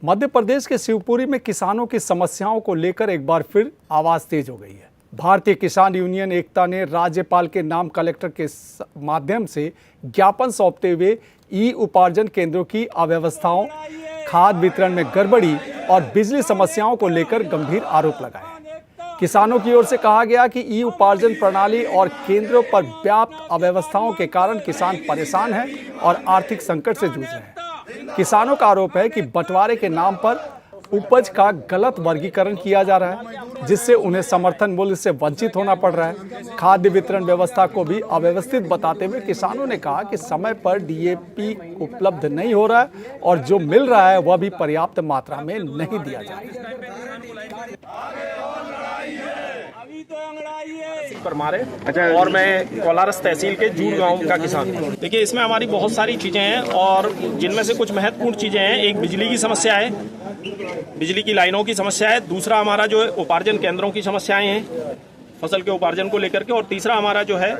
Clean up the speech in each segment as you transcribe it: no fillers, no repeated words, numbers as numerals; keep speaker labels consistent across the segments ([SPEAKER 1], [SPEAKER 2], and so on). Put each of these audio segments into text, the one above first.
[SPEAKER 1] मध्य प्रदेश के शिवपुरी में किसानों की समस्याओं को लेकर एक बार फिर आवाज तेज हो गई है। भारतीय किसान यूनियन एकता ने राज्यपाल के नाम कलेक्टर के माध्यम से ज्ञापन सौंपते हुए ई उपार्जन केंद्रों की अव्यवस्थाओं, खाद वितरण में गड़बड़ी और बिजली समस्याओं को लेकर गंभीर आरोप लगाए। किसानों की ओर से कहा गया कि ई उपार्जन प्रणाली और केंद्रों पर व्याप्त अव्यवस्थाओं के कारण किसान परेशान हैं और आर्थिक संकट से जूझ रहे हैं। किसानों का आरोप है कि बंटवारे के नाम पर उपज का गलत वर्गीकरण किया जा रहा है, जिससे उन्हें समर्थन मूल्य से वंचित होना पड़ रहा है। खाद्य वितरण व्यवस्था को भी अव्यवस्थित बताते हुए किसानों ने कहा कि समय पर डीएपी उपलब्ध नहीं हो रहा है और जो मिल रहा है वह भी पर्याप्त मात्रा में नहीं दिया जा रहा है।
[SPEAKER 2] अच्छा, और मैं कोलारस तहसील के जूड़ गांव का किसान हूँ। देखिए, इसमें हमारी बहुत सारी चीज़ें हैं और जिनमें से कुछ महत्वपूर्ण चीज़ें हैं। एक बिजली की समस्या है, बिजली की लाइनों की समस्या है। दूसरा हमारा जो है उपार्जन केंद्रों की समस्याएं हैं फसल के उपार्जन को लेकर के। और तीसरा हमारा जो है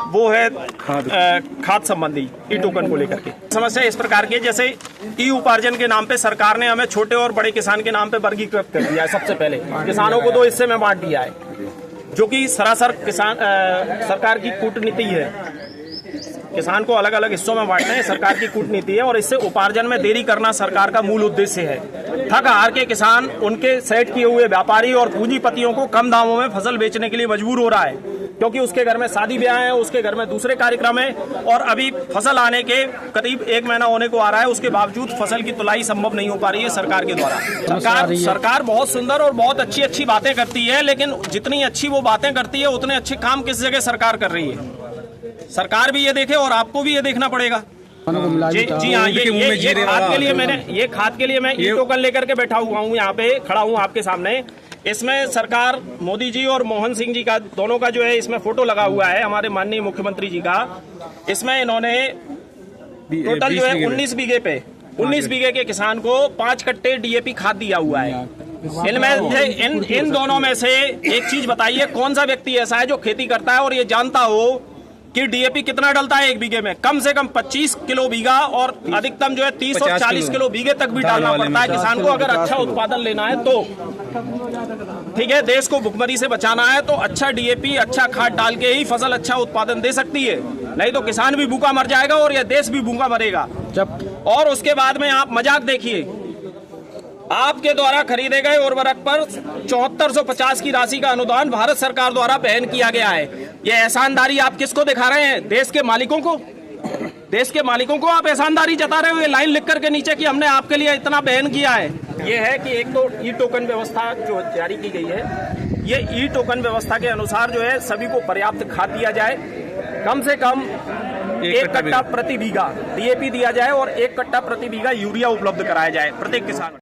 [SPEAKER 2] वो है खाद संबंधी ई टोकन को लेकर के समस्या इस प्रकार की है। जैसे ई उपार्जन के नाम पे सरकार ने हमें छोटे और बड़े किसान के नाम पे वर्गीकृत कर दिया है। सबसे पहले किसानों को 2 हिस्से में बांट दिया है, जो कि सरासर किसान सरकार की कूटनीति है। किसान को अलग अलग हिस्सों में बांटना है सरकार की कूटनीति है, और इससे उपार्जन में देरी करना सरकार का मूल उद्देश्य है। थक हार के किसान उनके सेट किए हुए व्यापारी और पूंजीपतियों को कम दामों में फसल बेचने के लिए मजबूर हो रहा है, क्योंकि उसके घर में शादी ब्याह है, उसके घर में दूसरे कार्यक्रम है, और अभी फसल आने के करीब 1 महीना होने को आ रहा है। उसके बावजूद फसल की तुलाई संभव नहीं हो पा रही है सरकार के द्वारा। सरकार बहुत सुंदर और बहुत अच्छी बातें करती है, लेकिन जितनी अच्छी वो बातें करती है उतने अच्छे काम किस जगह सरकार कर रही है। सरकार भी ये देखे और आपको भी ये देखना पड़ेगा। जी हाँ, ये खाद के लिए मैं ई टोकन लेकर के बैठा हुआ हूँ, यहाँ पे खड़ा हूँ आपके सामने। इसमें सरकार मोदी जी और मोहन सिंह जी का दोनों का जो है इसमें फोटो लगा हुआ है, हमारे माननीय मुख्यमंत्री जी का। इसमें इन्होंने टोटल जो है 19 बीघे के किसान को 5 कट्टे डीएपी खाद दिया हुआ है। इनमें से इन दोनों में से एक चीज बताइए, कौन सा व्यक्ति ऐसा है जो खेती करता है और ये जानता हो कि डीएपी कितना डलता है 1 बीघे में? कम से कम 25 किलो बीघा और अधिकतम जो है 30 और 40 किलो बीघे तक भी डालना पड़ता है किसान को, अगर अच्छा उत्पादन लेना है तो। ठीक है, देश को भुखमरी से बचाना है तो अच्छा डीएपी, अच्छा खाद डाल के ही फसल अच्छा उत्पादन दे सकती है, नहीं तो किसान भी भूखा मर जाएगा और यह देश भी भूखा मरेगा। और उसके बाद में आप मजाक देखिए, आपके द्वारा खरीदे गए उर्वरक पर 7450 की राशि का अनुदान भारत सरकार द्वारा वहन किया गया है। ये एहसानदारी आप किसको दिखा रहे हैं? देश के मालिकों को। देश के मालिकों को आप एहसानदारी जता रहे हो ये लाइन लिख करके नीचे कि हमने आपके लिए इतना वहन किया है। ये है कि एक तो ई टोकन व्यवस्था जो जारी की गई है, ये ई टोकन व्यवस्था के अनुसार जो है सभी को पर्याप्त खाद दिया जाए, कम से कम 1 कट्टा प्रति बीघा डीएपी दिया जाए और 1 कट्टा प्रति बीघा यूरिया उपलब्ध कराया जाए प्रत्येक किसान।